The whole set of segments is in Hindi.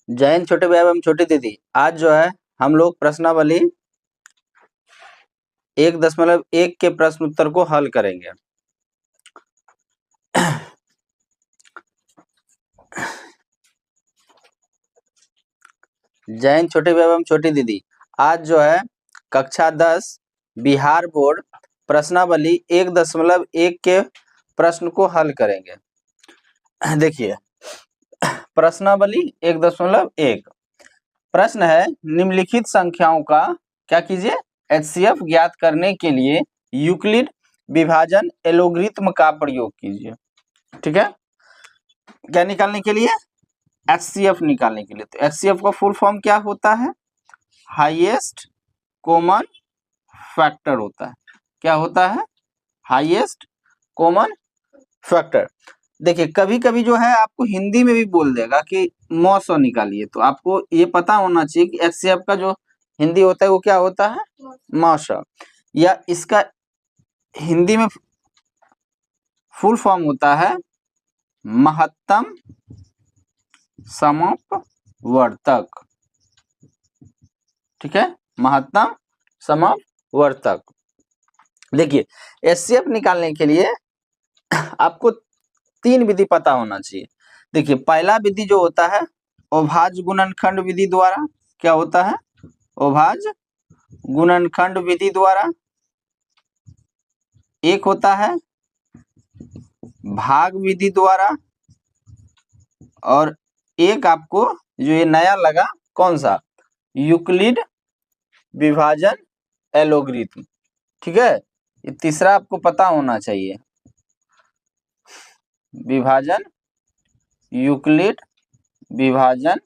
जय हिंद छोटे भाई एवं छोटी दीदी। आज जो है हम लोग प्रश्नावली 1.1 के प्रश्न उत्तर को हल करेंगे। जय हिंद छोटे भाई एवं छोटी दीदी। आज जो है कक्षा 10 बिहार बोर्ड प्रश्नावली 1.1 के प्रश्न को हल करेंगे। देखिए प्रश्नावली 1.1 प्रश्न है, निम्नलिखित संख्याओं का क्या कीजिए एचसीएफ ज्ञात करने के लिए यूक्लिड विभाजन एलोग्रिथम का प्रयोग कीजिए। ठीक है, क्या निकालने के लिए? एचसीएफ निकालने के लिए। तो एचसीएफ का फुल फॉर्म क्या होता है? हाईएस्ट कॉमन फैक्टर होता है। क्या होता है? Highest common factor. देखिए कभी कभी जो है आपको हिंदी में भी बोल देगा कि मौसम निकालिए, तो आपको ये पता होना चाहिए कि एचसीएफ का जो हिंदी होता है वो क्या होता है? मौसम। या इसका हिंदी में फुल फॉर्म होता है महत्तम समवर्तक। ठीक है, महत्तम समवर्तक। देखिए एचसीएफ निकालने के लिए आपको 3 विधि पता होना चाहिए। देखिए पहला विधि जो होता है अभाज्य गुणनखंड विधि द्वारा। क्या होता है? अभाज्य गुणनखंड विधि द्वारा। एक होता है भाग विधि द्वारा, और एक आपको जो ये नया लगा कौन सा? यूक्लिड विभाजन एलोग्रिथम। ठीक है, ये तीसरा आपको पता होना चाहिए, विभाजन यूक्लिड विभाजन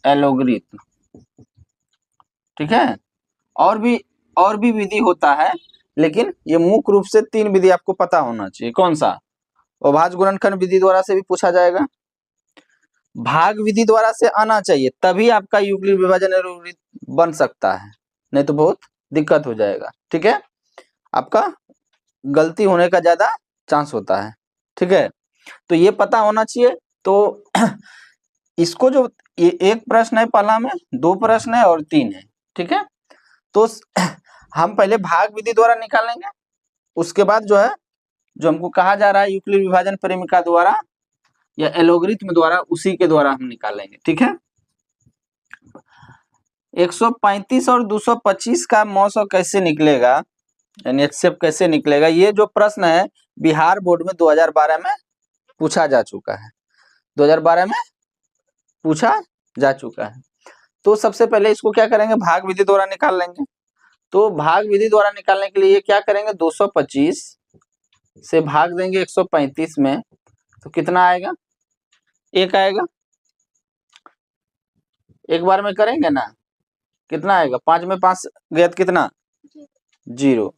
एलोग्रिथम। ठीक है, और भी विधि होता है, लेकिन ये मुख्य रूप से 3 विधि आपको पता होना चाहिए। कौन सा? अभाज्य गुणनखंड विधि द्वारा से भी पूछा जाएगा, भाग विधि द्वारा से आना चाहिए, तभी आपका यूक्लिड विभाजन एलोग्रिथम बन सकता है, नहीं तो बहुत दिक्कत हो जाएगा। ठीक है, आपका गलती होने का ज्यादा चांस होता है। ठीक है, तो ये पता होना चाहिए। तो इसको जो ये एक प्रश्न है पहला में, 2 प्रश्न है और 3 है। ठीक है, तो हम पहले भाग विधि द्वारा निकालेंगे, उसके बाद जो है जो हमको कहा जा रहा है यूक्लिड विभाजन परिमिका द्वारा या एलोग्रिथम द्वारा, उसी के द्वारा हम निकालेंगे। ठीक है, 135 और 225 का मौसम कैसे निकलेगा, यानी एचसीएफ कैसे निकलेगा, ये जो प्रश्न है बिहार बोर्ड में 2012 में पूछा जा चुका है। 2012 में पूछा जा चुका है। तो सबसे पहले इसको क्या करेंगे? भाग विधि द्वारा निकाल लेंगे। तो भाग विधि द्वारा निकालने के लिए क्या करेंगे? 225 से भाग देंगे 135 में, तो कितना आएगा? 1 आएगा। एक बार में करेंगे ना, कितना आएगा? 5 में 5 गया तो कितना? 0।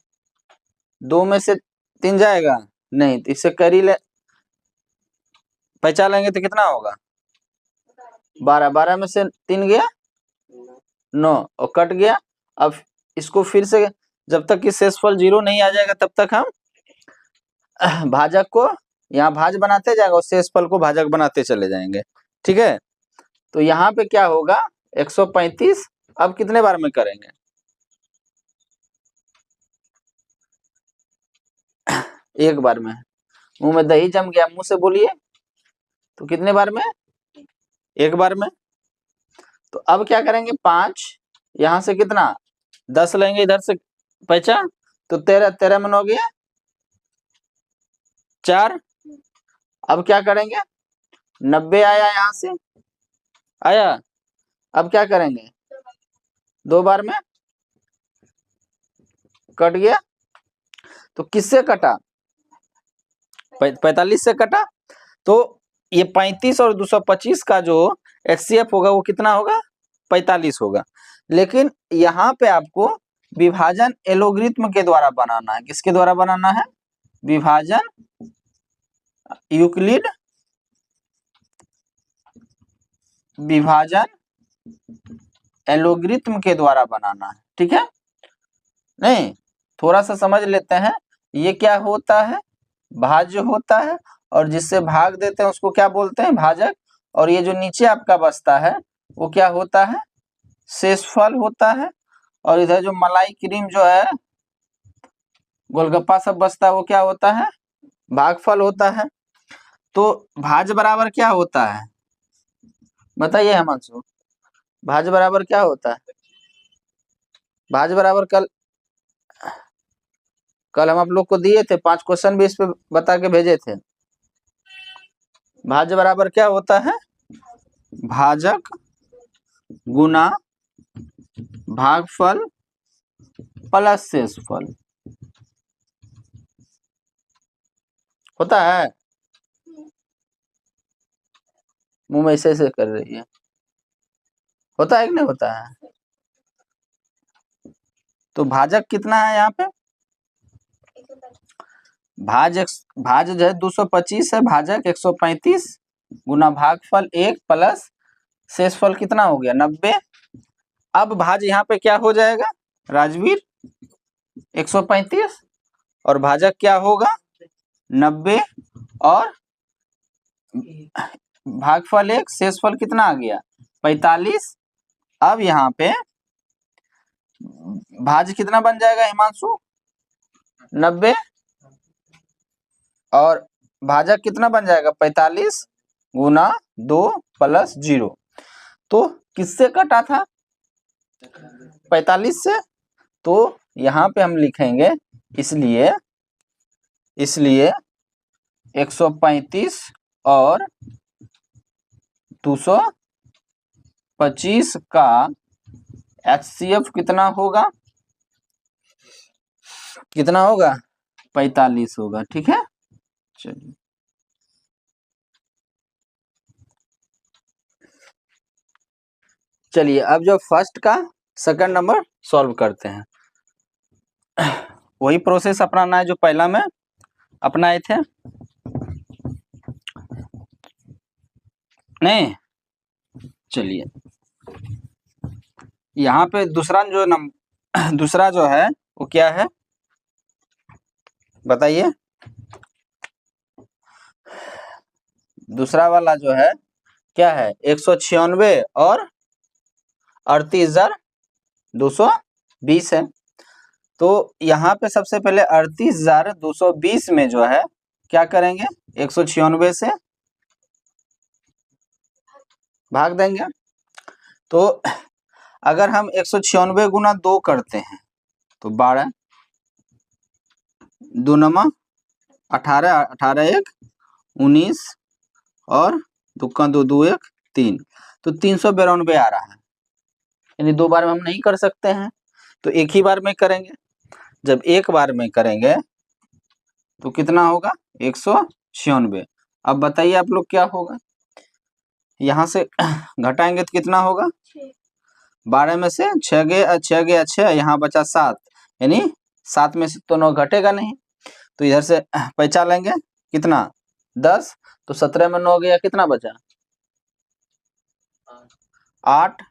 2 में से 3 जाएगा नहीं, तो इससे कर ही ले, पहचान लेंगे तो कितना होगा? 12। 12 में से 3 गया 9 और कट गया। अब इसको फिर से जब तक कि शेषफल 0 नहीं आ जाएगा तब तक हम भाजक को यहाँ भाज बनाते जाएगा और शेषफल को भाजक बनाते चले जाएंगे। ठीक है, तो यहाँ पे क्या होगा? 135 अब कितने बार में करेंगे? एक बार में। मुंह में दही जम गया, मुंह से बोलिए। तो कितने बार में? एक बार में। तो अब क्या करेंगे? 5 यहाँ से कितना? 10 लेंगे इधर से पहचान, तो 13। 13 में 9 गया 4। अब क्या करेंगे? 90 आया, यहाँ से आया। अब क्या करेंगे? 2 बार में कट गया। तो किससे कटा? 45 से कटा। तो ये 35 और 225 का जो एचसीएफ होगा वो कितना होगा? 45 होगा। लेकिन यहाँ पे आपको विभाजन एलोग्रिथम के द्वारा बनाना है। किसके द्वारा बनाना है? विभाजन यूक्लिड विभाजन एलोग्रिथम के द्वारा बनाना है। ठीक है, नहीं थोड़ा सा समझ लेते हैं। ये क्या होता है? भाज्य होता है, और जिससे भाग देते हैं उसको क्या बोलते हैं? भाजक। और ये जो नीचे आपका बचता है वो क्या होता है, शेषफल होता है। और इधर जो मलाई क्रीम जो है, गोलगप्पा सब बचता है, वो क्या होता है, भागफल होता है। तो भाज बराबर क्या होता है, बताइए हिमांशु, भाज बराबर क्या होता है? भाज बराबर कल हम आप लोग को दिए थे, 5 क्वेश्चन भी इस पे बता के भेजे थे। भाज्य बराबर क्या होता है, भाजक गुना भागफल प्लस शेषफल होता है। मुंह में ऐसे ऐसे कर रही है, होता है कि नहीं होता है? तो भाजक कितना है यहाँ पे, भाज जो है 225 है, भाजक 135 गुना भागफल 1 प्लस शेषफल कितना हो गया 90। अब भाज यहाँ पे क्या हो जाएगा राजवीर, 135 और भाजक क्या होगा 90 और भागफल 1, शेषफल कितना आ गया 45। अब यहाँ पे भाज कितना बन जाएगा हिमांशु 90 और भाजक कितना बन जाएगा 45 गुना 2 प्लस 0। तो किससे कटा था 45 से। तो यहाँ पे हम लिखेंगे इसलिए 135 और 225 का HCF कितना होगा, 45 होगा। ठीक है, चलिए चलिए अब जो फर्स्ट का सेकंड नंबर सॉल्व करते हैं। वही प्रोसेस अपनाना है जो पहला में अपनाए थे, नहीं चलिए यहाँ पे दूसरा जो है वो क्या है बताइए, दूसरा वाला जो है क्या है 196 और 38,220 है। तो यहाँ पे सबसे पहले 38,220 में जो है क्या करेंगे 196 से भाग देंगे। तो अगर हम 196 गुना 2 करते हैं तो 12 2 नमा 18 18 1 19 और 2 का 2 2 1 3, तो 392 आ रहा है। यानी 2 बार में हम नहीं कर सकते हैं, तो एक ही बार में करेंगे। जब एक बार में करेंगे तो कितना होगा 196। अब बताइए आप लोग क्या होगा, यहाँ से घटाएंगे तो कितना होगा 12 में से 6 गया 6, यहाँ बचा 7, यानी 7 में से तो 9 घटेगा नहीं, तो इधर से पैंचा लेंगे कितना 10, तो 17 में 9 गया कितना बचा 8,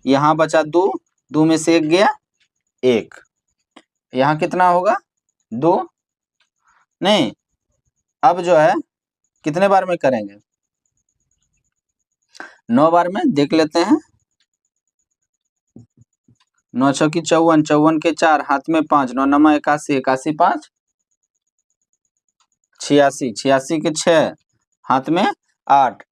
यहाँ बचा 2, 2 में से 1 गया 1, यहाँ कितना होगा 2, नहीं अब जो है कितने बार में करेंगे 9 बार में देख लेते हैं। 9 छकी 54, 54 के 4 हाथ में 5, 9 नमा 81, 81 5 86, 86 के 6 हाथ में 8,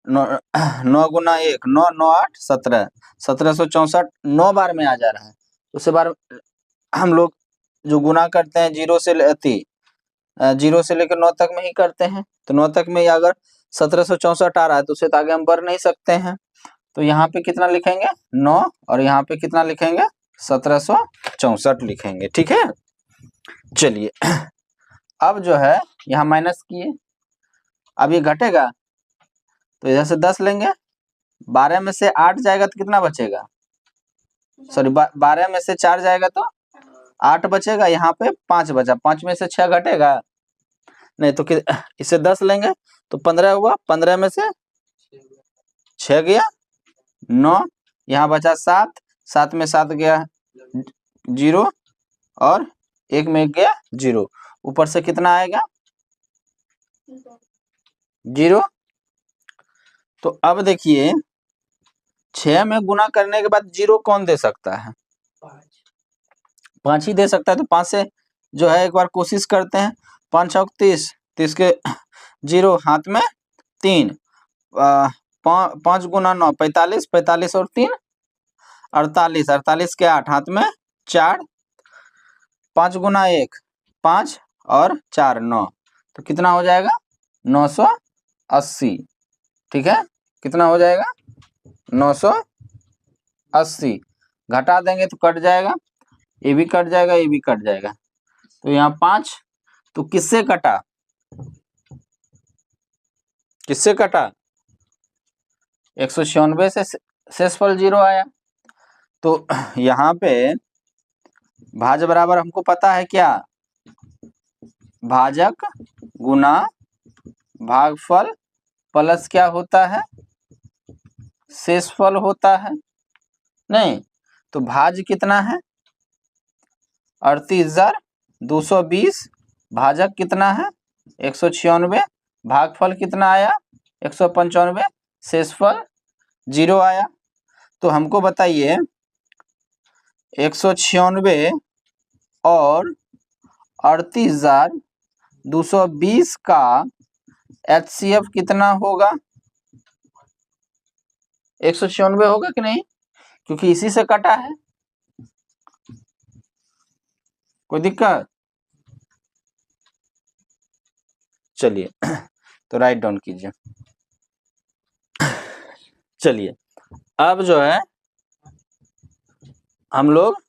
9 गुना 1 9, 9 8 17, 1764 9 बार में आ जा रहा है। उसके बाद हम लोग जो गुना करते हैं 0 से लेकर 9 तक में ही करते हैं, तो 9 तक में अगर 1764 आ रहा है तो उससे तो आगे हम बढ़ नहीं सकते हैं। तो यहाँ पे कितना लिखेंगे 9 और यहाँ पे कितना लिखेंगे 1764 लिखेंगे। ठीक है, चलिए अब जो है यहाँ माइनस किए, अब ये घटेगा तो इधर से 10 लेंगे, 12 में से 8 जाएगा तो कितना बचेगा, सॉरी 12 में से 4 जाएगा तो 8 बचेगा, यहाँ पे 5 बचा, 5 में से 6 घटेगा नहीं, तो इसे 10 लेंगे तो 15 हुआ, 15 में से 6 गया 9, यहाँ बचा 7, 7 में 7 गया 0 और 1 में 1 गया 0, ऊपर से कितना आएगा 0। तो अब देखिए 6 में गुना करने के बाद 0 कौन दे सकता है? 5 ही दे सकता है। तो 5 से जो है एक बार कोशिश करते हैं। 5 चौक 30, 30 के 0 हाथ में 3, 5 गुना 9 45, 45 और 3 48, 48 के 8 हाथ में 4, 5 गुना 1 5 और 4 9, तो कितना हो जाएगा? 980। ठीक है, कितना हो जाएगा? 980। घटा देंगे तो कट जाएगा, ये भी कट जाएगा, ये भी कट जाएगा। तो यहाँ 5, तो किससे कटा? किससे कटा? 196 से शेषफल 0 आया। तो यहाँ पे भाज्य बराबर हमको पता है क्या? भाजक गुना भागफल प्लस क्या होता है? शेषफल होता है। नहीं, तो भाज्य कितना है? 38,220। भाजक कितना है? 196। भागफल कितना आया? 195। शेषफल 0 आया। तो हमको बताइए 196 और 38,220 का HCF कितना होगा? 196 होगा कि नहीं? क्योंकि इसी से कटा है। कोई दिक्कत? चलिए तो राइट डाउन कीजिए। चलिए अब जो है हम लोग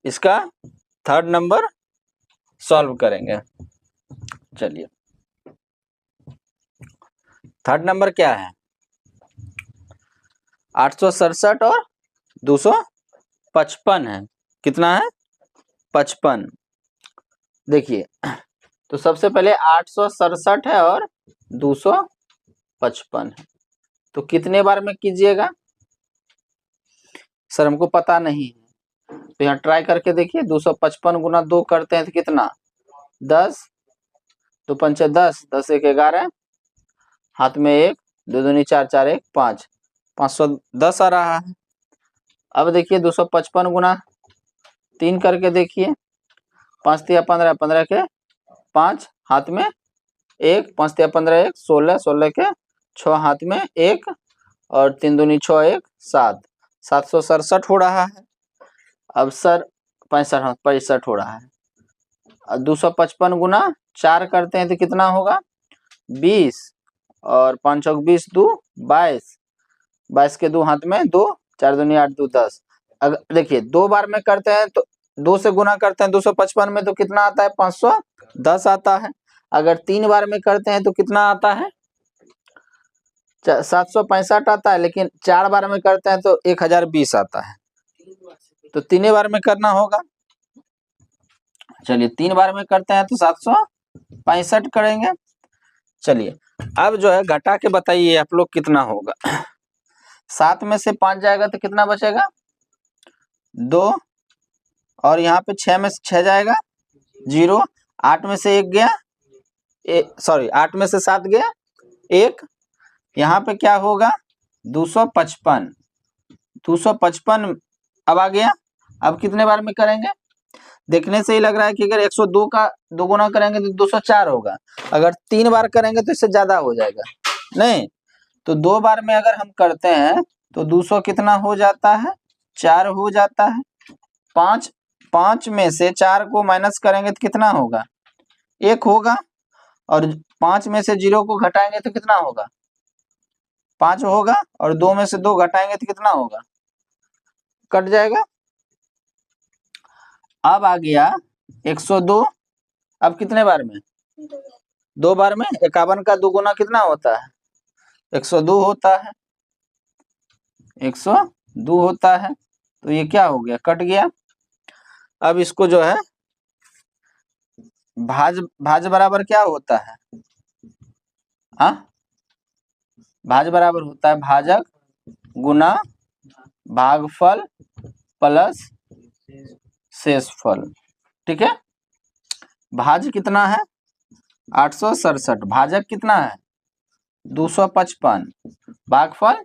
इसका थर्ड नंबर सॉल्व करेंगे। चलिए थर्ड नंबर क्या है? 867 और 255 है। कितना है? 55। देखिए तो सबसे पहले 867 है और 255 है, तो कितने बार में कीजिएगा? सर हमको पता नहीं है, तो यहाँ ट्राई करके देखिए। 255 गुना 2 करते हैं तो कितना? 10, 2 पंचे 10, 10 एक 11, हाथ में 1, 2 दूनी 4, 4 1 5, 510 आ रहा है। अब देखिए 255 गुना 3 करके देखिए। 5 तिया 15, 15 के 5 हाथ में 1, 5 तिया 15 1, 16, 16 के 6 हाथ में 1 और 3 दूनी 6 1 7, 767 हो रहा है। अब सर 65 हो रहा है। 255 गुना 4 करते हैं तो कितना होगा? 20 और 5 चौक 20, 2 22, 22 के 2 हाथ में 2, 4 दूनी 8, 2 10। अगर देखिए 2 बार में करते हैं तो 2 से गुना करते हैं 255 में तो कितना आता है? 510 आता है। अगर 3 बार में करते हैं तो कितना आता है? 765 आता है। लेकिन 4 बार में करते हैं तो 1020 आता है। तो 3 बार में करना होगा। चलिए 3 बार में करते हैं तो 765 करेंगे। चलिए अब जो है घटा के बताइए आप लोग कितना होगा। 7 में से 5 जाएगा तो कितना बचेगा? 2, और यहाँ पे 6 में से 6 जाएगा 0, 8 में से 1 गया, सॉरी 8 में से 7 गया 1, यहाँ पे क्या होगा? 255। 255 अब आ गया। अब कितने बार में करेंगे? देखने से ही लग रहा है कि अगर 102 का 2 गुना करेंगे तो 204 होगा। अगर 3 बार करेंगे तो इससे ज्यादा हो जाएगा। नहीं, तो 2 बार में अगर हम करते हैं तो 200 कितना हो जाता है? 4 हो जाता है। 5 में से 4 को माइनस करेंगे तो कितना होगा? 1 होगा। और 5 में से 0 को घटाएंगे तो कितना होगा? 5 होगा। और 2 में से 2 घटाएंगे तो कितना होगा? कट जाएगा। अब आ गया 102। अब कितने बार में? 2 बार में। 51 का 2 गुना कितना होता है? 102 होता है। 102 होता है। तो ये क्या हो गया? कट गया। अब इसको जो है भाज बराबर क्या होता है? भाज बराबर होता है भाजक गुना भागफल प्लस शेषफल। ठीक है, भाज कितना है? 867। भाजक कितना है? 255। भागफल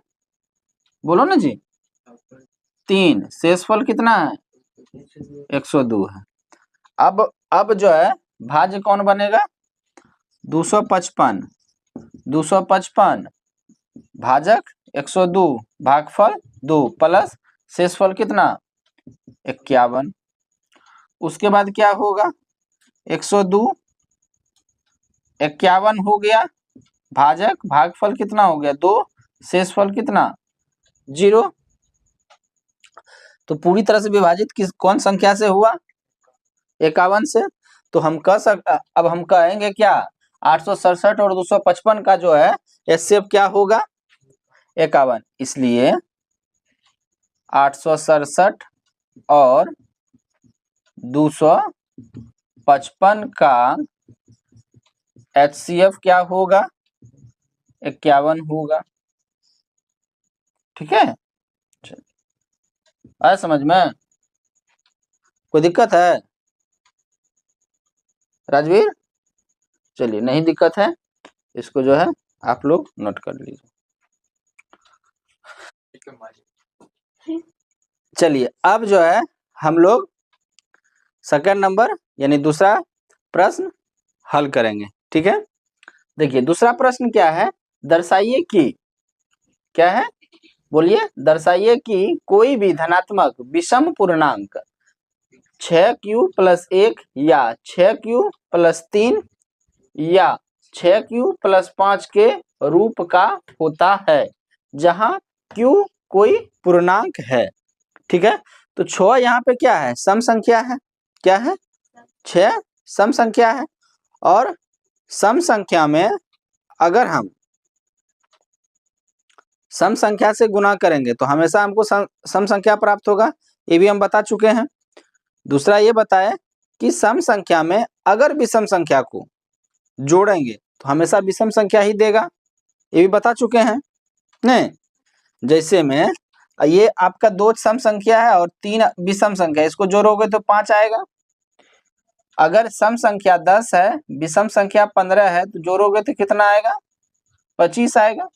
बोलो ना जी 3, शेषफल कितना है 102 है। अब जो है भाज्य कौन बनेगा 255, 255 भाजक 102 भागफल 2 प्लस शेषफल कितना 51। उसके बाद क्या होगा 102 51 हो गया, भाजक भागफल कितना हो गया 2, शेषफल कितना 0। तो पूरी तरह से विभाजित किस कौन संख्या से हुआ 51 से। तो हम अब हम कहेंगे क्या 867 और 255 का जो है एचसीएफ क्या होगा 51, इसलिए 867 और 255 का एचसीएफ क्या होगा 51 होगा। ठीक है, आया समझ में, कोई दिक्कत है राजवीर? चलिए नहीं दिक्कत है, इसको जो है आप लोग नोट कर लीजिए। चलिए अब जो है हम लोग सेकंड नंबर यानी दूसरा प्रश्न हल करेंगे। ठीक है, देखिए दूसरा प्रश्न क्या है, दर्शाइए कि क्या है बोलिए, दर्शाइए कि कोई भी धनात्मक विषम पूर्णांक 6q प्लस 1 या 6q प्लस 3 या 6q प्लस 5 के रूप का होता है जहां q कोई पूर्णांक है। ठीक है, तो 6 यहाँ पे क्या है सम संख्या है, क्या है 6 सम संख्या है, और सम संख्या में अगर हम सम संख्या से गुना करेंगे तो हमेशा हमको सम संख्या प्राप्त होगा, ये भी हम बता चुके हैं। दूसरा ये बताए कि सम संख्या में अगर विषम संख्या को जोड़ेंगे तो हमेशा विषम संख्या ही देगा, ये भी बता चुके हैं। नहीं, जैसे में ये आपका 2 सम संख्या है और 3 विषम संख्या, इसको जोड़ोगे तो 5 आएगा। अगर सम संख्या 10 है विषम संख्या 15 है तो जोड़ोगे तो कितना आएगा 25 आएगा।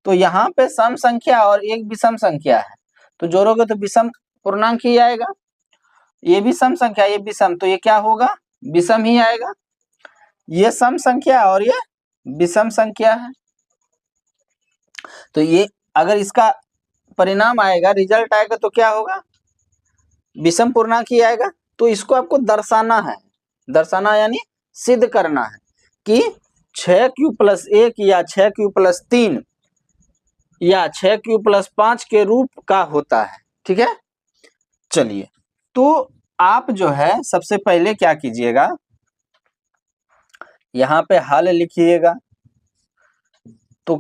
तो यहाँ पे सम संख्या और एक विषम संख्या है तो जोड़ोगे तो विषम पूर्णांक ही आएगा, ये भी सम संख्या ये विषम, तो ये क्या होगा विषम ही आएगा। ये सम संख्या और ये विषम संख्या है, तो ये अगर इसका परिणाम आएगा रिजल्ट आएगा तो क्या होगा विषम पूर्णांक ही आएगा। तो इसको आपको दर्शाना है, दर्शाना यानी सिद्ध करना है कि 6q प्लस 1 या 6q प्लस 3 या 6q प्लस 5 के रूप का होता है। ठीक है, चलिए तो आप जो है सबसे पहले क्या कीजिएगा यहाँ पे हल लिखिएगा। तो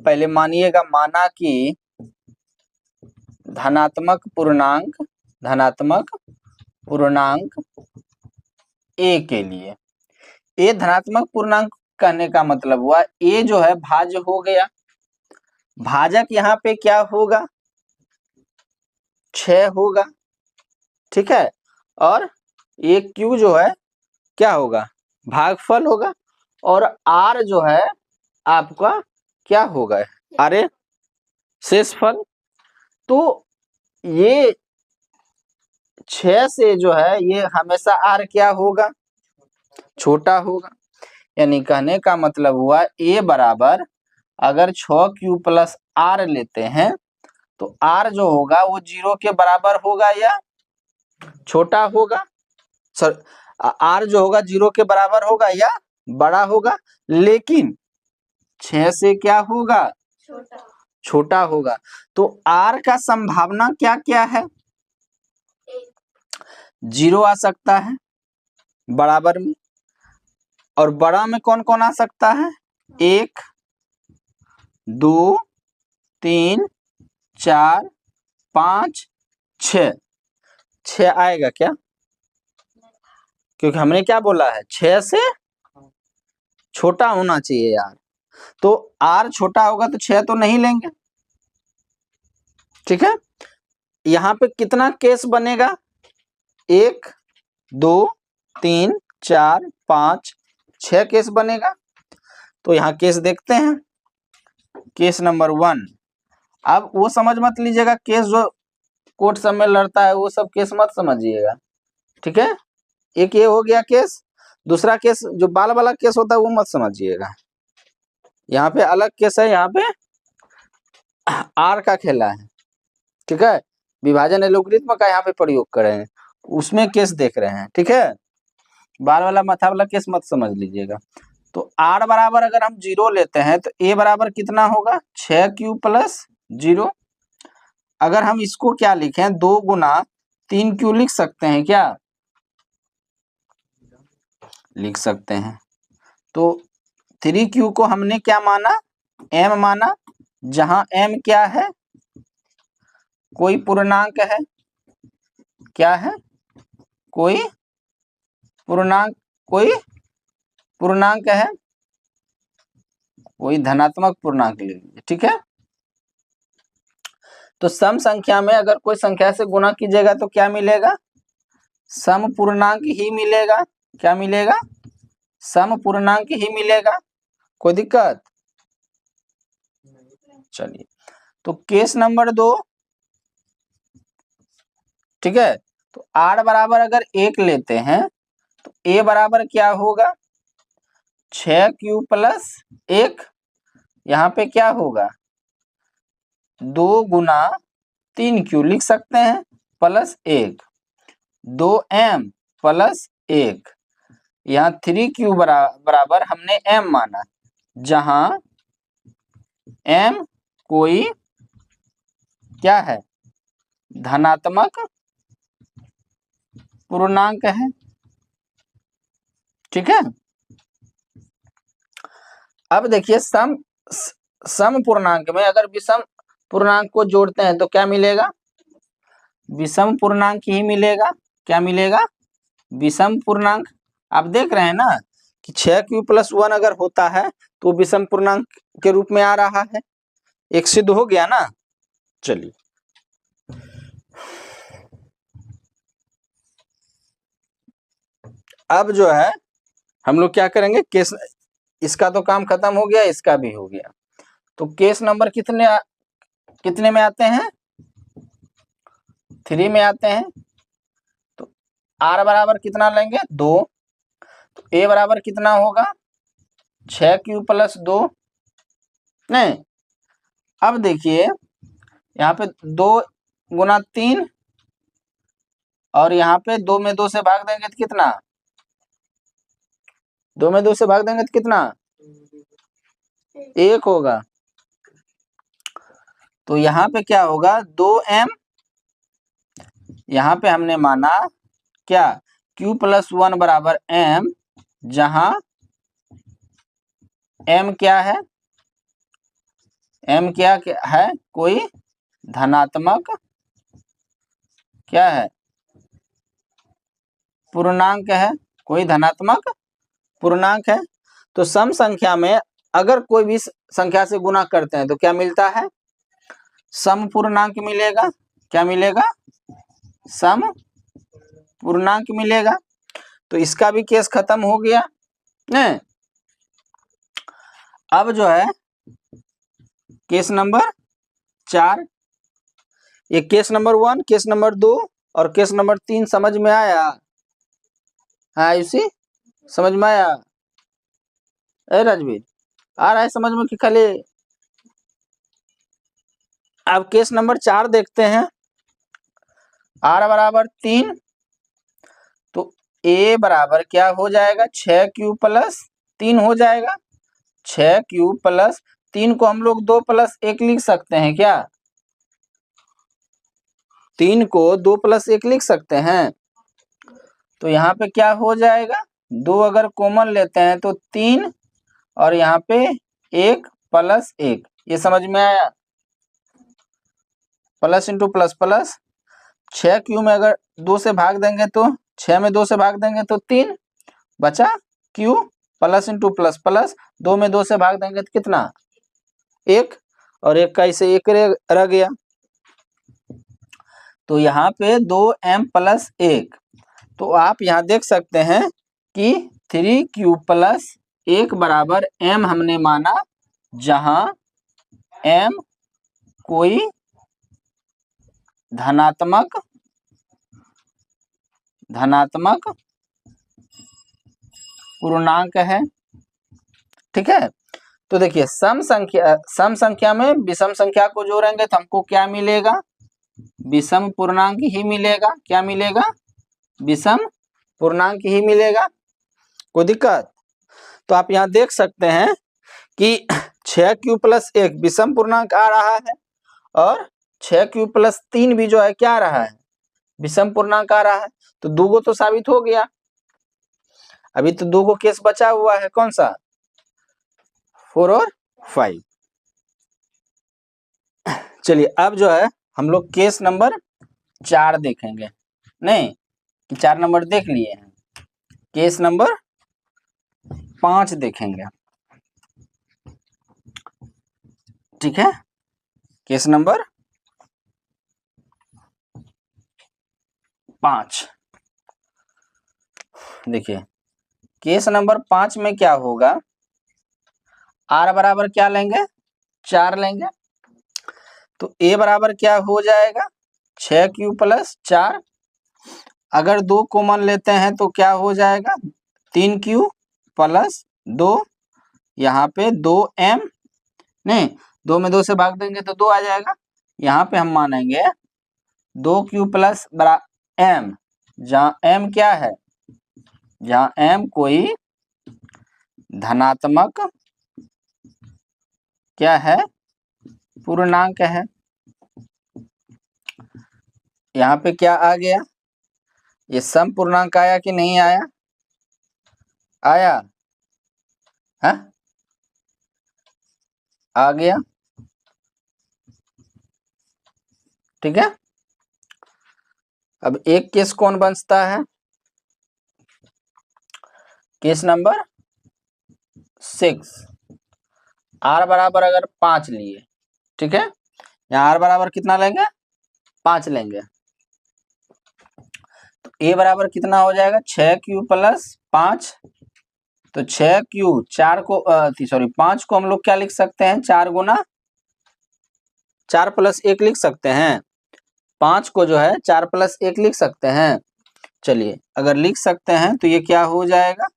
पहले मानिएगा माना कि धनात्मक पूर्णांक a के लिए, a धनात्मक पूर्णांक कहने का मतलब हुआ a जो है भाज्य हो गया, भाजक यहाँ पे क्या होगा 6 होगा। ठीक है, और ये q जो है क्या होगा भागफल होगा, और r जो है आपका क्या होगा अरे शेषफल। तो ये 6 से जो है ये हमेशा r क्या होगा छोटा होगा, यानी कहने का मतलब हुआ a बराबर अगर 6q प्लस r लेते हैं तो r जो होगा वो 0 के बराबर होगा या छोटा होगा, सर r जो होगा 0 के बराबर होगा या बड़ा होगा, लेकिन 6 से क्या होगा छोटा होगा। तो r का संभावना क्या क्या है 0 आ सकता है बराबर में, और बड़ा में कौन कौन आ सकता है 1 2 3 4 5 6, 6 आएगा क्या, क्योंकि हमने क्या बोला है 6 से छोटा होना चाहिए यार, तो r छोटा होगा तो 6 तो नहीं लेंगे। ठीक है, यहाँ पे कितना केस बनेगा 1 2 3 4 5 6 केस बनेगा। तो यहाँ केस देखते हैं, केस नंबर 1। अब वो समझ मत लीजिएगा, केस जो कोर्ट सब में लड़ता है वो सब केस मत समझिएगा, ठीक है। एक ये हो गया केस, दूसरा केस जो बाल वाला केस होता है वो मत समझिएगा। यहाँ पे अलग केस है, यहाँ पे आर का खेला है, ठीक है। विभाजन एलोगरिथम का यहाँ पे प्रयोग कर रहे हैं, उसमें केस देख रहे हैं, ठीक है। बाल वाला माथा वाला केस मत समझ लीजिएगा। तो आर बराबर अगर हम 0 लेते हैं तो ए बराबर कितना होगा, 6q प्लस 0। अगर हम इसको क्या लिखें, 2 गुना 3q लिख सकते हैं क्या, लिख सकते हैं। तो 3q को हमने क्या माना, m माना, जहां m क्या है, कोई पूर्णांक है, क्या है, कोई पूर्णांक, कोई पूर्णांक है, कोई धनात्मक पूर्णांक ले लीजिए, ठीक है। तो सम संख्या में अगर कोई संख्या से गुणा कीजिएगा तो क्या मिलेगा, सम पूर्णांक ही मिलेगा। क्या मिलेगा, सम पूर्णांक ही मिलेगा। कोई दिक्कत, चलिए। तो केस नंबर 2, ठीक है। तो r बराबर अगर 1 लेते हैं तो a बराबर क्या होगा, 6q प्लस 1। यहाँ पे क्या होगा, 2 गुना 3q लिख सकते हैं, प्लस 1, 2m प्लस 1। यहाँ 3q बराबर हमने m माना, जहां m कोई क्या है, धनात्मक पूर्णांक है, ठीक है। अब देखिए सम पूर्णांक में अगर विषम पूर्णांक को जोड़ते हैं तो क्या मिलेगा, विषम पूर्णांक ही मिलेगा। क्या मिलेगा, विषम पूर्णांक। आप देख रहे हैं ना कि 6q प्लस 1 अगर होता है तो विषम पूर्णांक के रूप में आ रहा है, एक सिद्ध हो गया ना। चलिए, अब जो है हम लोग क्या करेंगे, केस, इसका तो काम खत्म हो गया, इसका भी हो गया। तो केस नंबर कितने में आते हैं, 3 में आते हैं। तो r बराबर कितना लेंगे, 2। तो a बराबर कितना होगा, 6q प्लस 2। नहीं, अब देखिए यहाँ पे 2 गुना 3 और यहाँ पे 2 में 2 से भाग देंगे तो कितना, 2 में 2 से भाग देंगे तो कितना, 1 होगा। तो यहाँ पे क्या होगा, 2m, यहाँ पे हमने माना क्या, q प्लस 1 बराबर m, जहां m क्या है, m क्या है, कोई धनात्मक क्या है, पूर्णांक है, कोई धनात्मक पूर्णांक है। तो सम संख्या में अगर कोई भी संख्या से गुणा करते हैं तो क्या मिलता है, सम पूर्णांक मिलेगा। क्या मिलेगा, सम पूर्णांक मिलेगा। तो इसका भी केस खत्म हो गया नहीं। अब जो है केस नंबर 4, ये केस नंबर 1, केस नंबर 2 और केस नंबर 3 समझ में आया, हाँ इसी समझ में आया, ए राजवीर आ रहा है समझ में कि खाली। अब केस नंबर 4 देखते हैं, r बराबर 3। तो a बराबर क्या हो जाएगा, 6q प्लस 3 हो जाएगा। 6q प्लस 3 को हम लोग 2 प्लस 1 लिख सकते हैं क्या, 3 को 2 प्लस 1 लिख सकते हैं। तो यहाँ पे क्या हो जाएगा, 2 अगर कॉमन लेते हैं तो 3 और यहाँ पे 1 प्लस 1, ये समझ में आया, plus into plus plus. 6q में अगर 2 से भाग देंगे तो 6 में 2 से भाग देंगे तो 3 बचा, q plus into plus plus, 2 में 2 से भाग देंगे तो कितना, 1 और 1 का इसे 1 रह गया। तो यहाँ पे 2m प्लस 1। तो आप यहाँ देख सकते हैं कि 3q प्लस 1 बराबर m हमने माना, जहां m कोई धनात्मक पूर्णांक है। ठीक है, तो देखिए सम संख्या में विषम संख्या को जोड़ेंगे तो हमको क्या मिलेगा? विषम पूर्णांक ही मिलेगा। क्या मिलेगा? विषम पूर्णांक ही मिलेगा। कोई दिक्कत? तो आप यहाँ देख सकते हैं कि 6q + 1 विषम पूर्णांक आ रहा है और 6q + 3 भी जो है क्या आ रहा है? विषम पूर्णांक आ रहा है। तो दूगो तो साबित हो गया। अभी तो दूगो केस बचा हुआ है, कौन सा? 4 और 5। चलिए अब जो है हम लोग केस नंबर 4 देखेंगे। नहीं, 4 नंबर देख लिए हैं, केस नंबर 5 देखेंगे। ठीक है, केस नंबर 5 देखिए। केस नंबर 5 में क्या होगा? r बराबर क्या लेंगे? 4 लेंगे। तो a बराबर क्या हो जाएगा? 6q + 4। अगर 2 कॉमन लेते हैं तो क्या हो जाएगा? 3q + 2। यहाँ पे 2m, नहीं 2 में 2 से भाग देंगे तो 2 आ जाएगा। यहाँ पे हम मानेंगे 2q + m, जहाँ m क्या है? जहाँ m कोई धनात्मक क्या है? पूर्णांक है। यहाँ पे क्या आ गया? ये सम पूर्णांक आया कि नहीं आया? आया है? आ गया। ठीक है, अब एक केस कौन बचता है? Case number 6। r बराबर अगर 5 लिए, ठीक है, यहाँ r बराबर कितना लेंगे? 5 लेंगे। तो a बराबर कितना हो जाएगा? 6q + 5। तो 6q 4 को सॉरी 5 को हम लोग क्या लिख सकते हैं? 4 गुना 4 + 1 लिख सकते हैं। 5 को जो है 4 + 1 लिख सकते हैं। चलिए अगर लिख सकते हैं तो ये क्या हो जाएगा?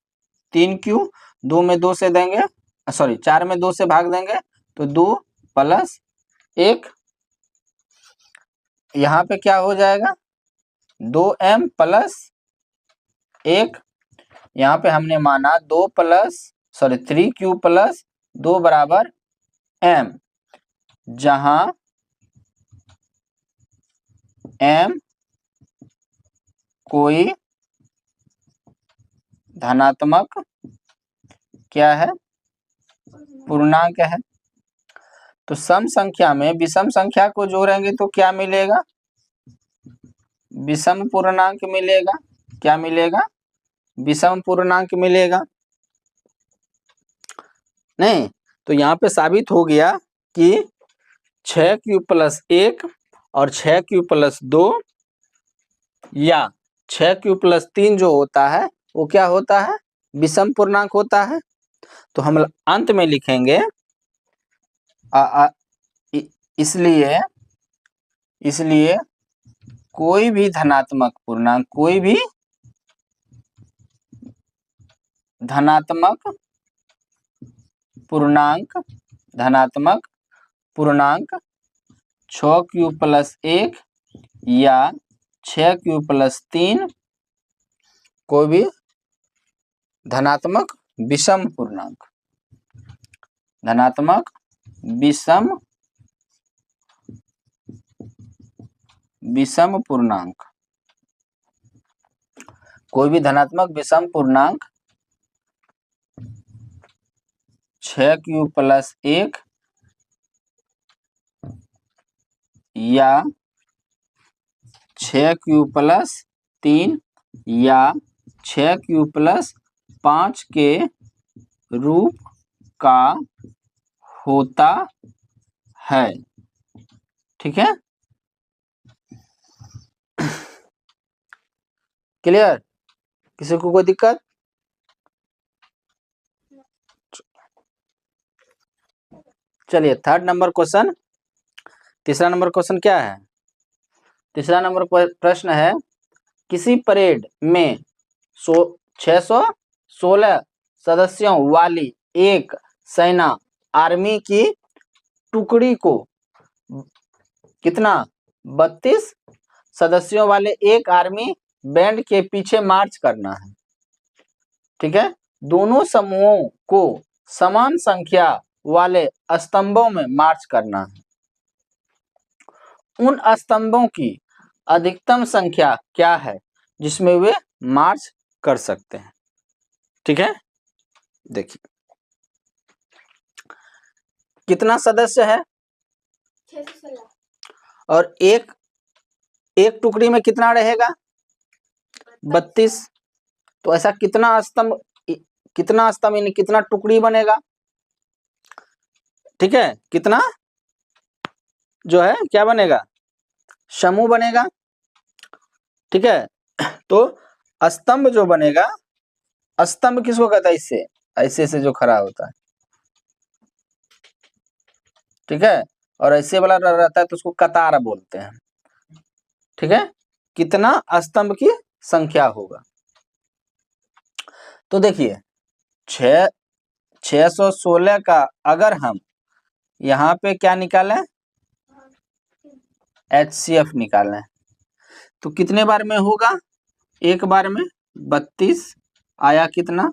3q, 2 में 2 से देंगे, सॉरी 4 में 2 से भाग देंगे तो 2 + 1। यहाँ पे क्या हो जाएगा? 2m + 1। यहाँ पे हमने माना 3q + 2 बराबर m, जहां m कोई धनात्मक क्या है? पूर्णांक है। तो सम संख्या में विषम संख्या को जोड़ेंगे तो क्या मिलेगा? विषम पूर्णांक मिलेगा। क्या मिलेगा? विषम पूर्णांक मिलेगा। नहीं, तो यहाँ पे साबित हो गया कि 6q + 1 और 6q + 2 या 6q + 3 जो होता है वो क्या होता है? विषम पूर्णांक होता है। तो हम अंत में लिखेंगे इसलिए कोई भी धनात्मक पूर्णांक 6q + 1 या 6q + 3 कोई भी धनात्मक विषम पूर्णांक, विषम पूर्णांक, कोई भी धनात्मक विषम पूर्णांक 6q + 1 या 6q + 3 या 6q + 5 के रूप का होता है। ठीक है, क्लियर? किसी को कोई दिक्कत? चलिए थर्ड नंबर क्वेश्चन, तीसरा नंबर क्वेश्चन क्या है? तीसरा नंबर प्रश्न है, किसी परेड में 616 सदस्यों वाली एक सेना आर्मी की टुकड़ी को कितना 32 सदस्यों वाले एक आर्मी बैंड के पीछे मार्च करना है। ठीक है, दोनों समूहों को समान संख्या वाले स्तंभों में मार्च करना है। उन स्तंभों की अधिकतम संख्या क्या है जिसमें वे मार्च कर सकते हैं? ठीक है, देखिए कितना सदस्य है 616 और एक टुकड़ी में कितना रहेगा 32। तो ऐसा कितना स्तंभ यानी कितना टुकड़ी बनेगा? ठीक है, कितना जो है क्या बनेगा, समूह बनेगा। ठीक है, तो स्तंभ जो बनेगा, स्तंभ किसको कहता है? इससे ऐसे से जो खड़ा होता है। ठीक है, और ऐसे वाला रहता है तो उसको कतार बोलते हैं। ठीक है, कितना स्तंभ की संख्या होगा? तो देखिए 616 का अगर हम यहाँ पे क्या निकालें, HCF निकालें, तो कितने बार में होगा? एक बार में 32 आया, कितना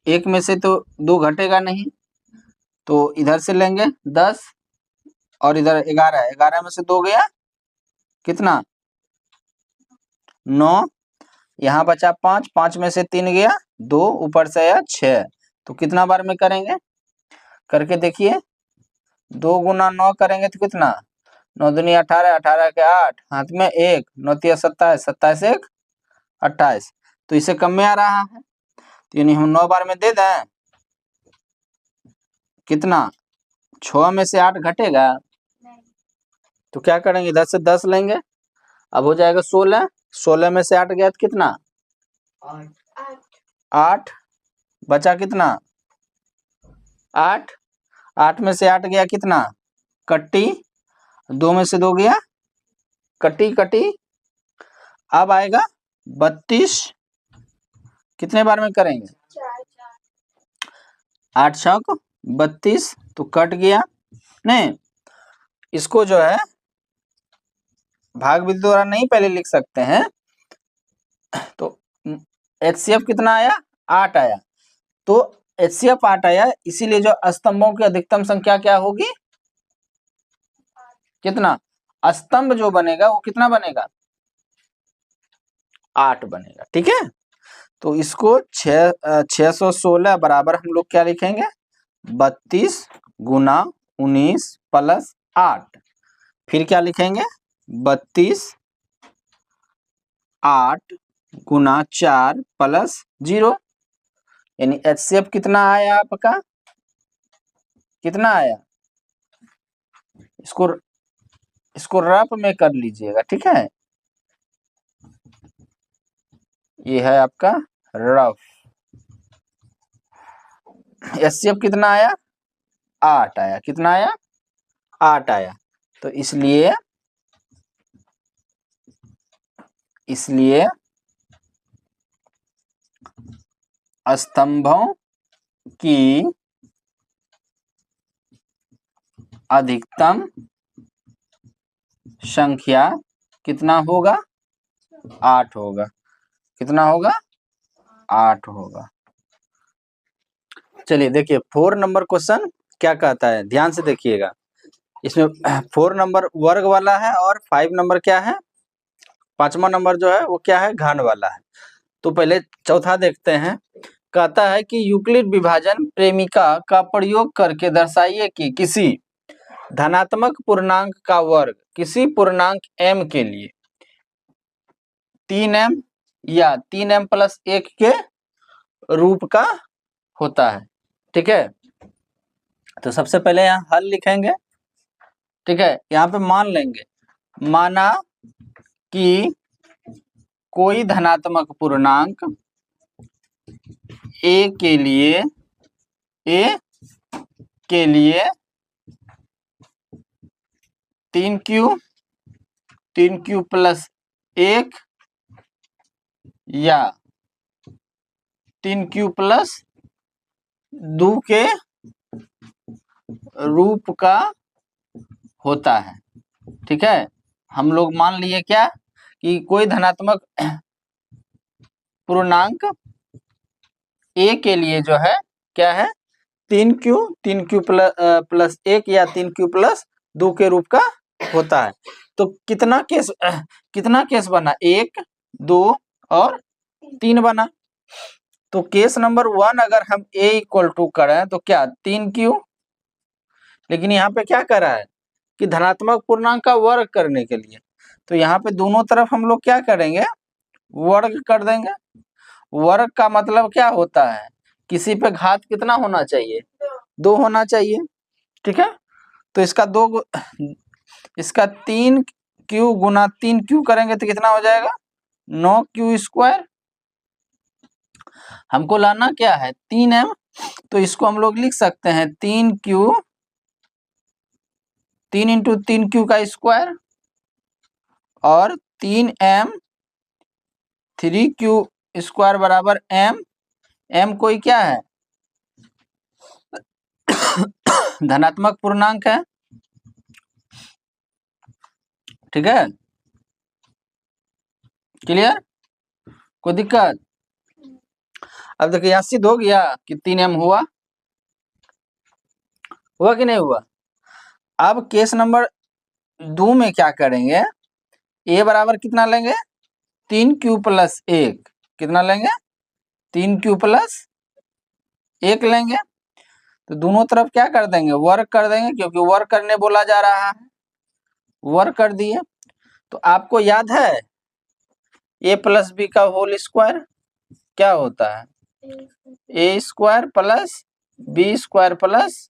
एक में से तो 2 घटेगा नहीं, तो इधर से लेंगे 10 और इधर 11, 11 में से 2 गया, कितना 9, यहाँ बचा 5, 5 में से 3 गया 2, ऊपर से आया 6। तो कितना बार में करेंगे? करके देखिए, 2 गुना 9 करेंगे तो कितना, 9 दूनी 18, 18 के 8, हाथ में 1, 9 तिया 27, 27 1 28। तो इसे कम में आ रहा है, तो यानी हम 9 बार में दे दें, कितना 6 में से 8 घटेगा, तो क्या करेंगे, इधर से 10 लेंगे, अब हो जाएगा 16, 16 में से 8 गया तो कितना 8, बचा कितना 8, 8 में से 8 गया कितना कट्टी, 2 में से 2 गया कट्टी कट्टी, अब आएगा 32, कितने बार में करेंगे 8 छक 32, तो कट गया नहीं, इसको जो है भाग विधि द्वारा नहीं पहले लिख सकते हैं, तो HCF कितना आया 8 आया, तो HCF 8 आया, इसीलिए जो स्तंभों की अधिकतम संख्या क्या होगी, कितना स्तंभ जो बनेगा वो कितना बनेगा 8 बनेगा। ठीक है, तो इसको 616 बराबर हम लोग क्या लिखेंगे 32 गुना 19 प्लस 8, फिर क्या लिखेंगे 32 8 गुना 4 प्लस 0, यानी HCF कितना आया आपका, कितना आया, इसको रफ में कर लीजिएगा। ठीक है, ये है आपका रफ, HCF कितना आया 8 आया, कितना आया 8 आया, तो इसलिए स्तंभों की अधिकतम संख्या कितना होगा 8 होगा, कितना होगा 8 होगा। चलिए देखिए 4 नंबर क्वेश्चन क्या कहता है, ध्यान से देखिएगा, इसमें 4 नंबर वर्ग वाला है और 5 नंबर क्या है, 5वां नंबर जो है वो क्या है घन वाला है। तो पहले चौथा देखते हैं, कहता है कि यूक्लिड विभाजन प्रेमिका का प्रयोग करके दर्शाइए कि किसी धनात्मक पूर्णांक का वर्ग किसी पूर्णांक m के लिए 3m या 3m प्लस 1 के रूप का होता है। ठीक है, तो सबसे पहले यहाँ हल लिखेंगे। ठीक है, यहाँ पे मान लेंगे, माना कि कोई धनात्मक पूर्णांक a के लिए a के लिए 3Q प्लस 1 या 3Q प्लस 2 के रूप का होता है। ठीक है, हम लोग मान लिए क्या कि कोई धनात्मक पूर्णांक a के लिए जो है क्या है 3Q प्लस 1 या 3Q प्लस 2 के रूप का होता है। तो कितना केस बना, 1, 2 और 3 बना। तो केस नंबर 1 अगर हम a इक्वल टू करें तो क्या 3Q, लेकिन यहाँ पे क्या कर रहा है कि धनात्मक पूर्णांक का वर्ग करने के लिए, तो यहाँ पे दोनों तरफ हम लोग क्या करेंगे, वर्ग कर देंगे। वर्ग का मतलब क्या होता है, किसी पे घात कितना होना चाहिए, 2 होना चाहिए। ठीक है, तो इसका 3Q गुना 3Q करेंगे तो कितना हो जाएगा 9Q स्क्वायर। हमको लाना क्या है 3M, तो इसको हम लोग लिख सकते हैं 3Q 3 इंटू 3Q का स्क्वायर और 3M 3Q स्क्वायर बराबर M कोई क्या है धनात्मक पूर्णांक है। ठीक है, क्लियर, कोई दिक्कत। अब देखिए यहाँ सिद्ध हो गया कि 3M हुआ कि नहीं हुआ। अब केस नंबर 2 में क्या करेंगे, a बराबर कितना लेंगे 3Q प्लस 1, कितना लेंगे 3Q प्लस 1 लेंगे। तो दोनों तरफ क्या कर देंगे, वर्ग कर देंगे, क्योंकि वर्ग करने बोला जा रहा है, वर्ग कर दिए। तो आपको याद है a प्लस बी का होल स्क्वायर क्या होता है, a square plus B square plus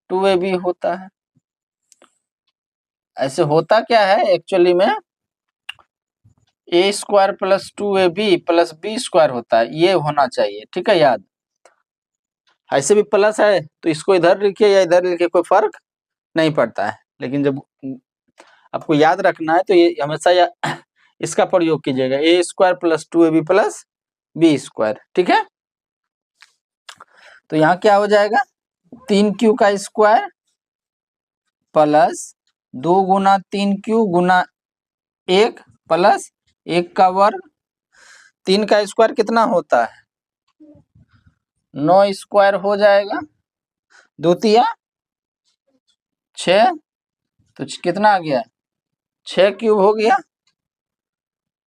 2ab होता है। ऐसे होता क्या है एक्चुअली में a square plus 2ab plus B square होता है, ये होना चाहिए। ठीक है, याद, ऐसे भी प्लस है तो इसको इधर लिखिए या इधर लिखिए कोई फर्क नहीं पड़ता है, लेकिन जब आपको याद रखना है तो ये हमेशा इसका प्रयोग कीजिएगा, a square plus 2ab plus B square. ठीक है, तो यहाँ क्या हो जाएगा 3Q का स्क्वायर प्लस 2 गुना 3Q गुना 1 प्लस 1 का वर्ग, 3 का स्क्वायर कितना होता है 9 स्क्वायर हो जाएगा, 2 तिया 6, तो कितना आ गया 6 क्यूब हो गया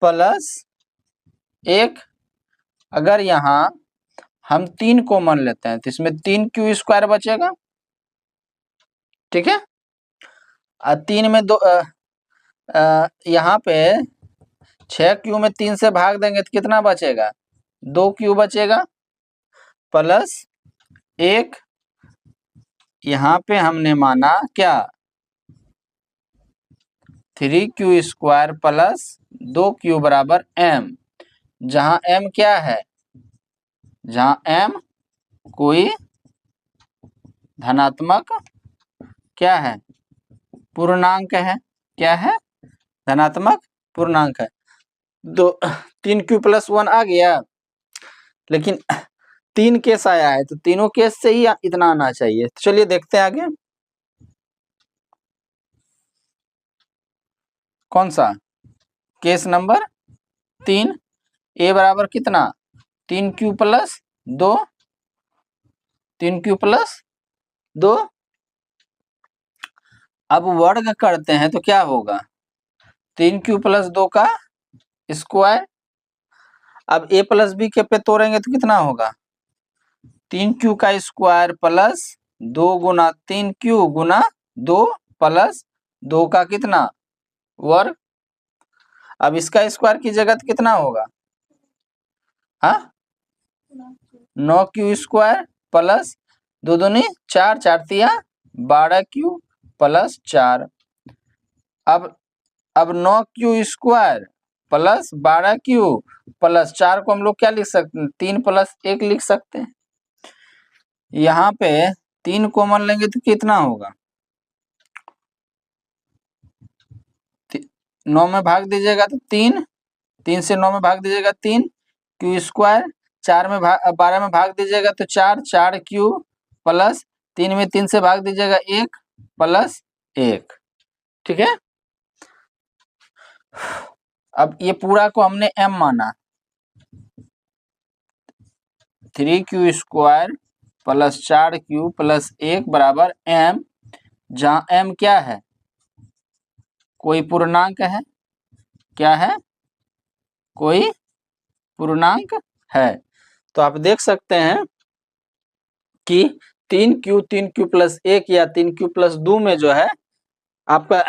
प्लस 1। अगर यहाँ हम 3 कॉमन लेते हैं तो इसमें 3Q स्क्वायर बचेगा। ठीक है, 3 में 2 यहाँ पे 6Q में 3 से भाग देंगे तो कितना बचेगा 2Q बचेगा प्लस 1। यहाँ पे हमने माना क्या 3Q स्क्वायर प्लस 2Q बराबर M, जहाँ M क्या है, जहाँ M कोई धनात्मक क्या है पूर्णांक है, क्या है धनात्मक पूर्णांक है। तो 3Q प्लस 1 आ गया, लेकिन 3 केस आया है तो तीनों केस से ही इतना आना चाहिए। तो चलिए देखते हैं आगे कौन सा, केस नंबर 3, a बराबर कितना 3Q प्लस 2, 3Q प्लस 2। अब वर्ग करते हैं तो क्या होगा 3Q प्लस 2 का स्क्वायर। अब a प्लस बी के पे तोड़ेंगे तो कितना होगा 3Q का स्क्वायर प्लस 2 गुना 3Q गुना 2 प्लस 2 का कितना वर्ग। अब इसका स्क्वायर की जगह कितना होगा, हाँ 9Q स्क्वायर प्लस 2 दूनी 4, 4 तिया 12Q प्लस 4। अब 9Q square plus 12Q plus 4 को हम लोग क्या लिख सकते हैं 3 प्लस 1 लिख सकते हैं। यहाँ पे 3 कॉमन लेंगे तो कितना होगा? 9 में भाग दीजिएगा तो 3, 3 से 9 में भाग दीजिएगा 3 क्यू स्क्वायर, 4 में 12 में भाग दीजिएगा तो 4, 4 क्यू प्लस 3 में 3 से भाग दीजिएगा 1 प्लस 1। ठीक है, अब ये पूरा को हमने m माना, 3q square plus 4q plus 1 बराबर m, जहाँ m क्या है? कोई पूर्णांक है। क्या है? कोई पूर्णांक है। तो आप देख सकते हैं कि 3q प्लस 1 या 3q प्लस 2 में जो है आपका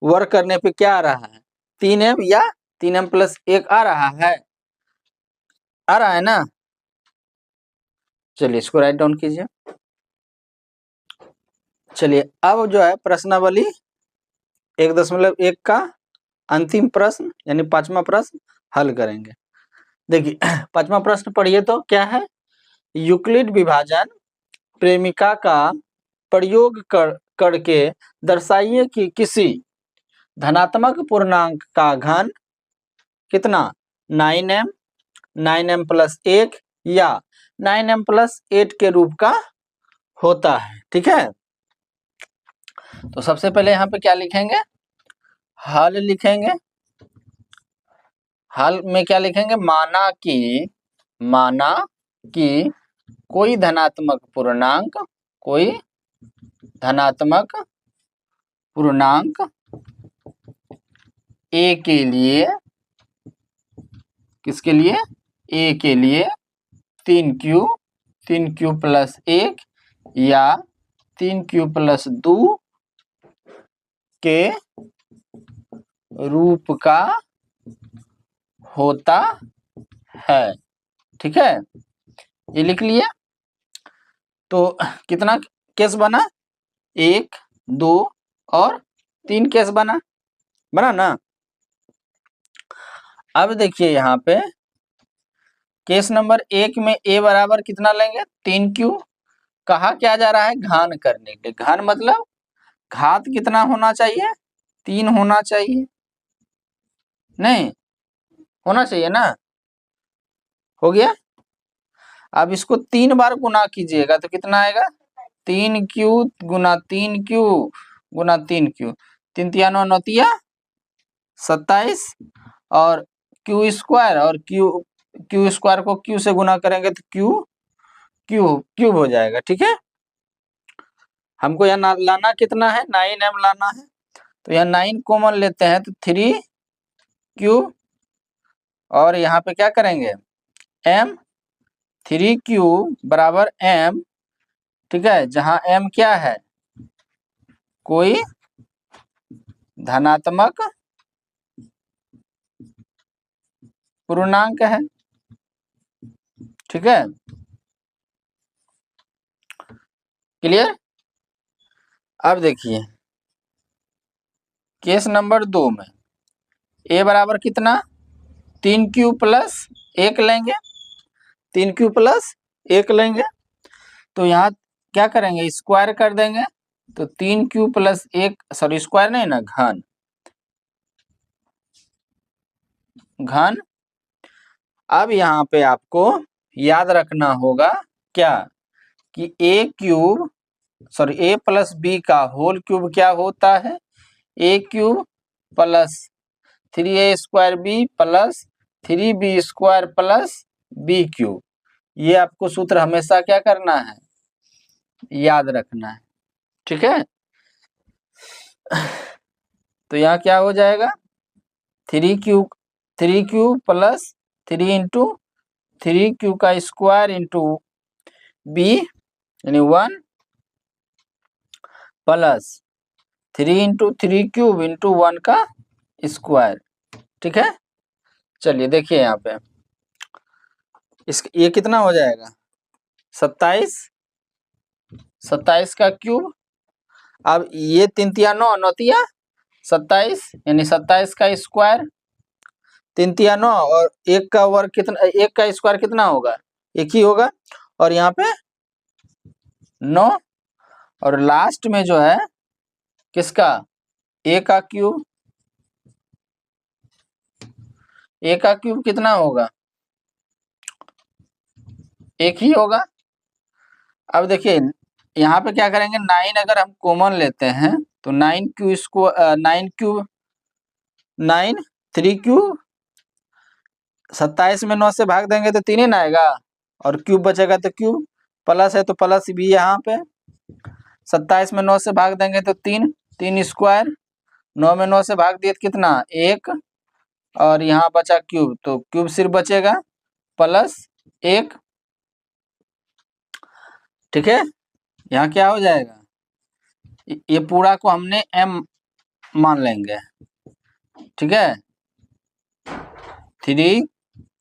वर्क करने पे क्या आ रहा है? 3m या 3m प्लस 1 आ रहा है। आ रहा है ना? चलिए इसको राइट डाउन कीजिए। चलिए अब जो है प्रश्नावली 1.1 का अंतिम प्रश्न यानी 5वां प्रश्न हल करेंगे। देखिए 5वां प्रश्न पढ़िए तो क्या है? यूक्लिड विभाजन प्रेमिका का प्रयोग करके दर्शाइए कि किसी धनात्मक पूर्णांक का घन कितना 9m, 9m प्लस 1 या 9m प्लस 8 के रूप का होता है। ठीक है, तो सबसे पहले यहाँ पे क्या लिखेंगे? हल लिखेंगे। हल में क्या लिखेंगे? माना कि कोई धनात्मक पूर्णांक a के लिए, किसके लिए? a के लिए 3q प्लस 1 या 3q प्लस 2 के रूप का होता है। ठीक है, ये लिख लिए। तो कितना केस बना? 1, 2 और 3 केस बना ना? अब देखिए यहाँ पे केस नंबर 1 में a बराबर कितना लेंगे? 3q। कहा क्या जा रहा है? घान करने के लिए। घान मतलब घात कितना होना चाहिए? 3 होना चाहिए, नहीं होना चाहिए ना? हो गया। अब इसको 3 बार गुना कीजिएगा तो कितना आएगा? 3q गुना 3q गुना 3q, 3 तिया 9, 9 तिया 27 और q स्क्वायर, और q स्क्वायर को q से गुना करेंगे तो क्यूब हो जाएगा। ठीक है, हमको यहाँ लाना कितना है? 9m लाना है। तो यहाँ 9 कॉमन लेते हैं तो 3q, और यहाँ पे क्या करेंगे? m, 3q बराबर m। ठीक है, जहां m क्या है? कोई धनात्मक पूर्णांक है। ठीक है, क्लियर? अब देखिए केस नंबर 2 में a बराबर कितना? 3q प्लस 1 लेंगे, 3q प्लस 1 लेंगे। तो यहाँ क्या करेंगे? स्क्वायर कर देंगे तो 3q प्लस 1, सॉरी स्क्वायर नहीं ना, घन। अब यहाँ पे आपको याद रखना होगा क्या? कि a प्लस b का होल क्यूब क्या होता है? a cube plus 3a square b plus 3b square plus b cube. ये आपको सूत्र हमेशा क्या करना है? याद रखना है। ठीक है, तो यहाँ क्या हो जाएगा? 3q प्लस 3 इंटू 3q का स्क्वायर इंटू b यानी 1 प्लस 3 इंटू 3 क्यूब इंटू 1 का स्क्वायर। ठीक है, चलिए देखिए यहाँ पे ये कितना हो जाएगा? 27, 27 का क्यूब। अब ये 3 तिया 9, 9 तिया 27 यानी 27 का स्क्वायर, 3 तिया 9 और 1 का वर्ग कितना? 1 का स्क्वायर कितना होगा? 1 ही होगा। और यहाँ पे 9 और लास्ट में जो है किसका, a का क्यूब, a का क्यूब कितना होगा, एक ही होगा। अब देखिए यहाँ पे क्या करेंगे, 9 अगर हम कॉमन लेते हैं तो 9 क्यू स्क्वायर 9 क्यूब 9 3 क्यूब 27 में 9 से भाग देंगे तो 3 ही ना आएगा, और क्यूब बचेगा तो क्यूब, प्लस है तो प्लस भी यहाँ पे, 27 में 9 से भाग देंगे तो 3 3 स्क्वायर, 9 में 9 से भाग दिए तो कितना 1, और यहाँ बचा क्यूब, तो क्यूब सिर्फ बचेगा प्लस 1, ठीक है। यहाँ क्या हो जाएगा, ये पूरा को हमने m मान लेंगे, ठीक है। 3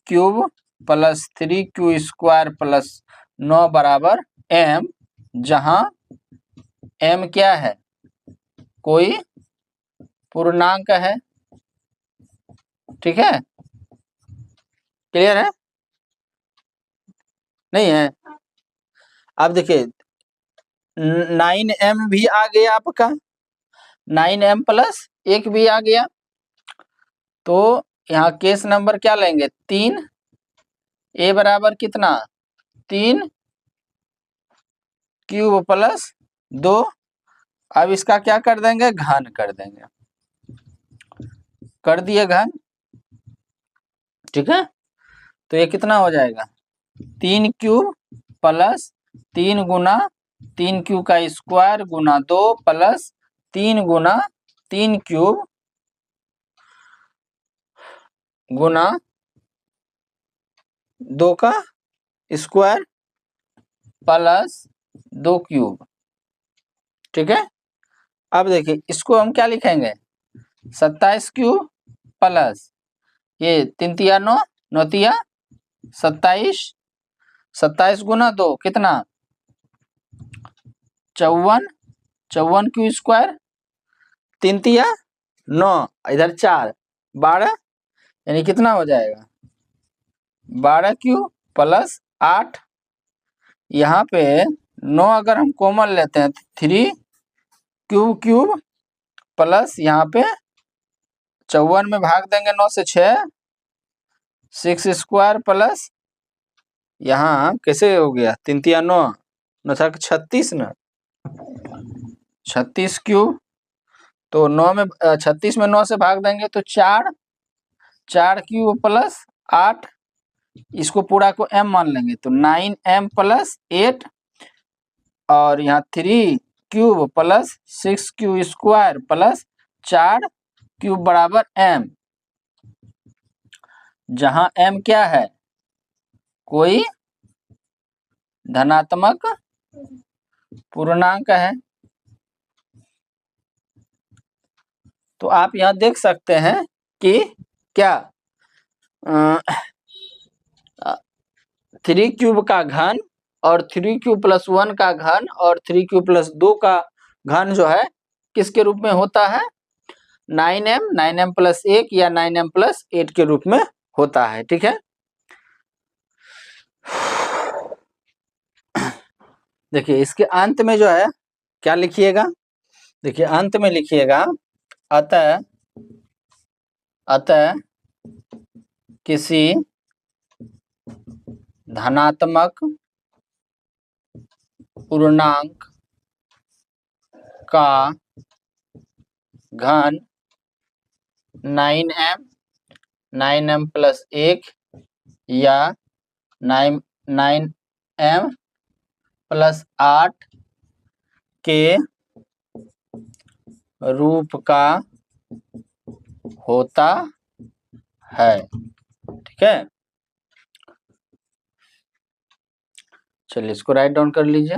cube plus 3 Q square plus 9 बराबर m, जहां m क्या है, कोई पूर्णांक है, ठीक है। क्लियर है, नहीं है। अब देखिए 9m भी आ गया आपका, 9m प्लस 1 भी आ गया, तो यहाँ केस नंबर क्या लेंगे, 3, a बराबर कितना 3 क्यूब प्लस 2, अब इसका क्या कर देंगे, घन कर देंगे, कर दिए घन, ठीक है। तो ये कितना हो जाएगा, 3 क्यूब प्लस 3 गुना 3 क्यूब का स्क्वायर गुना 2 प्लस 3 गुना 3 क्यूब गुना 2 का स्क्वायर प्लस 2 क्यूब, ठीक है। अब देखिए इसको हम क्या लिखेंगे, 27 क्यूब प्लस ये 3 तिया 9, 9 तिया 27, 27 गुना 2 कितना 54, 54 क्यू स्क्वायर, 3 तिया 9, इधर 4 12, यानी कितना हो जाएगा 12 क्यू प्लस 8, यहाँ पे 9 अगर हम कॉमन लेते हैं तो 3 क्यूब क्यूब प्लस यहाँ पे 54 में भाग देंगे 9 से 6 स्क्वायर प्लस यहाँ कैसे हो गया 3 तिया 9, 9 था 36 ना, 36 क्यूब, तो 9 में 36 में 9 से भाग देंगे तो 4 क्यूब प्लस 8, इसको पूरा को m मान लेंगे तो 9m प्लस 8, और यहाँ 3 cube plus 6 Q square plus 4 cube बराबर m, जहां m क्या है, कोई धनात्मक पूर्णांक है। तो आप यहाँ देख सकते हैं कि क्या 3 क्यूब का घन और 3 क्यूब प्लस 1 का घन और 3 क्यूब प्लस 2 का घन जो है किसके रूप में होता है, 9m प्लस 1 या 9m प्लस 8 के रूप में होता है, ठीक है। देखिए इसके अंत में जो है क्या लिखिएगा, देखिए अंत में लिखिएगा अतः किसी धनात्मक पूर्णांक का घन 9m प्लस 1 या 9m प्लस 8 के रूप का होता है, ठीक है। चलिए इसको राइट डाउन कर लीजिए।